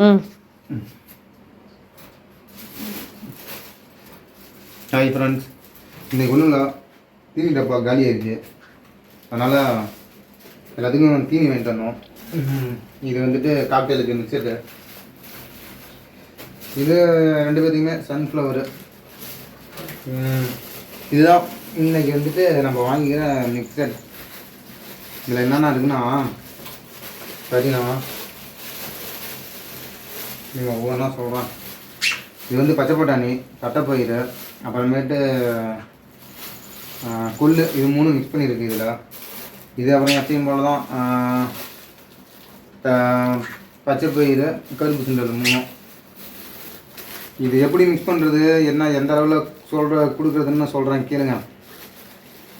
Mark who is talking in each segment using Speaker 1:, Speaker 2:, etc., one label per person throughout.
Speaker 1: ம்.
Speaker 2: Hi friends, இன்றைக்கி ஒன்றும் இல்லை, தீனி டப்பா காலி ஆயிடுச்சு. அதனால் எல்லாத்துக்கும் தீனி வாங்கிட்டு வரணும். இது வந்துட்டு காக்டெயிலுக்கு மிக்சரு. இது ரெண்டு பேர்த்துக்குமே சன்ஃப்ளவரு. இதுதான் இன்றைக்கி வந்துட்டு நம்ம வாங்கிக்கிற மிக்சர். இதில் என்னென்ன இருக்குன்னா பார்த்தீங்கன்னா நீங்கள் ஒவ்வொன்றா சொல்கிறேன். இது வந்து பச்சை பட்டாணி, தட்டைப்பயிறு, அப்புறமேட்டு கொள்ளு, இது மூணு மிக்ஸ் பண்ணியிருக்கு இதில். இது அப்புறம் எப்பயும் போல தான் பச்சை பயிறு, கருப்பு சுண்டல் மூணும். இது எப்படி மிக்ஸ் பண்ணுறது, என்ன எந்த அளவில் கொடுக்குறதுன்னு நான் சொல்கிறேன் கேளுங்க.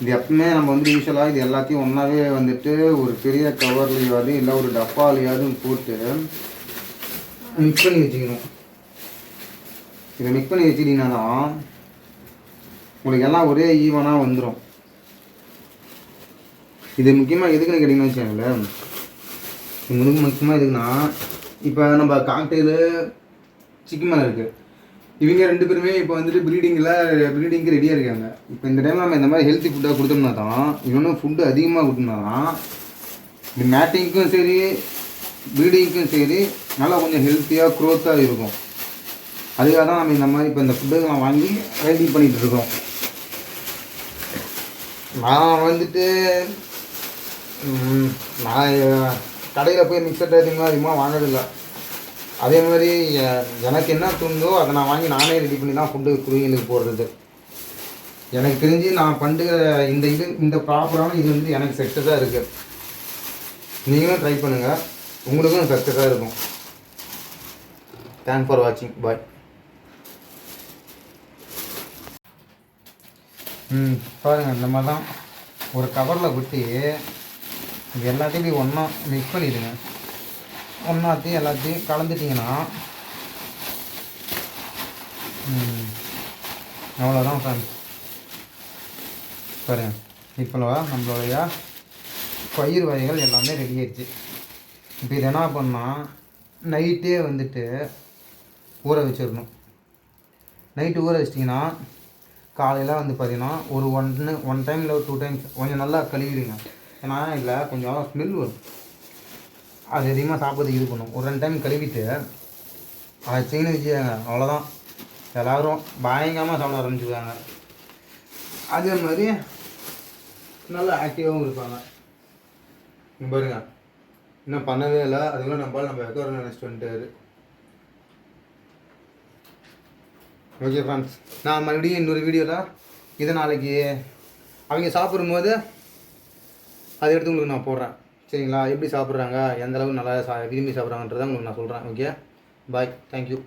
Speaker 2: இது எப்பவுமே நம்ம வந்து யூஸ்வலாக இது எல்லாத்தையும் ஒன்றாவே வந்துட்டு ஒரு பெரிய கவர்லையாவது இல்லை ஒரு டப்பாலையாவது போட்டு மிக்ஸ் பண்ணி வச்சுக்கணும். இதை மிக்ஸ் பண்ணி வச்சுக்கிட்டிங்கன்னா தான் உங்களுக்கு எல்லாம் ஒரே ஈவனாக வந்துடும். இது முக்கியமாக எதுக்குன்னு கேட்டிங்கன்னு வச்சுக்கோங்களேன். முக்கியமாக எதுக்குன்னா, இப்போ நம்ம காக்டெயிலு சிக்கன் மேலே இருக்குது. இவங்க ரெண்டு பேருமே இப்போ வந்துட்டு ப்ரீடிங்க்கு ரெடியாக இருக்காங்க. இப்போ இந்த டைமில் நம்ம இந்த மாதிரி ஹெல்த்தி ஃபுட்டாக கொடுத்தோம்னா தான், இன்னொன்று ஃபுட்டு அதிகமாக கொடுத்தோம்னா தான் இந்த மேட்டிங்க்கும் சரி ப்ரீடிங்க்கும் சரி நல்லா கொஞ்சம் ஹெல்த்தியாக க்ரோத்தாக இருக்கும். அதுக்காக தான் நம்ம இந்த மாதிரி இப்போ இந்த ஃபுட்டுலாம் வாங்கி ரெடி பண்ணிகிட்டு இருக்கோம். நான் வந்துட்டு நான் கடையில் போய் மிக்சர் அதிகமாக வாங்குறதில்லை. அதே மாதிரி எனக்கு என்ன தோணுதோ அதை நான் வாங்கி நானே ரெடி பண்ணி தான் ஃபுட்டு குருவிங்களுக்கு போடுறது. எனக்கு தெரிஞ்சு நான் பண்ணுற இந்த ப்ராப்பரான இது வந்து எனக்கு சக்ஸஸாக இருக்குது. நீங்களும் ட்ரை பண்ணுங்கள், உங்களுக்கும் சக்ஸஸாக இருக்கும். தேங்க்ஸ் ஃபார் வாட்சிங். பாய். பாருங்கள், இந்த மாதிரி தான் ஒரு கவரில் குத்தி இது எல்லாத்தையும் இப்படி ஒன்றா மிக்ஸ் பண்ணிவிடுங்க. ஒன்றாத்தையும் எல்லாத்தையும் கலந்துட்டிங்கன்னா அவ்வளோதான் ஃப்ரெண்ட்ஸ். பாருங்கள், இப்போ நம்மளுடைய பயிர் வகைகள் எல்லாமே ரெடி ஆயிடுச்சு. இப்போ இது என்ன பண்ணால் நைட்டே வந்துட்டு ஊற வச்சிடணும். நைட்டு ஊற வச்சிட்டிங்கன்னா காலையில் வந்து பார்த்திங்கன்னா ஒரு ஒன் டைம் இல்லை 2 டைம்ஸ் கொஞ்சம் நல்லா கழுவிடுங்க. ஏன்னா இதில் கொஞ்சம் ஸ்மெல் வரும், அது அதிகமாக சாப்பிட்றதுக்கு இது பண்ணும். ஒரு 2 டைம் கழுவிட்டு அதை செய்யணும் வச்சுக்காங்க, அவ்வளோதான். எல்லோரும் பயங்கரமாக சாப்பிட ஆரம்பிச்சுக்குவாங்க. அதே மாதிரி நல்லா ஆக்டிவாகவும் இருப்பாங்க. பாருங்க, இன்னும் பண்ணவே இல்லை, அதுக்குள்ள நம்ம எக்கோரன் நினச்சிட்டு வந்துட்டாரு. ஓகே ஃப்ரெண்ட்ஸ், நான் மறுபடியும் இன்னொரு வீடியோவில் இதை நாளைக்கு அவங்க சாப்பிடும்போது அதை எடுத்து உங்களுக்கு நான் போடுறேன். சரிங்களா? எப்படி சாப்பிட்றாங்க, எந்தளவு நல்லா விரும்பி சாப்பிட்றாங்கன்றதை உங்களுக்கு நான் சொல்கிறேன். ஓகே, பாய், தேங்க்யூ.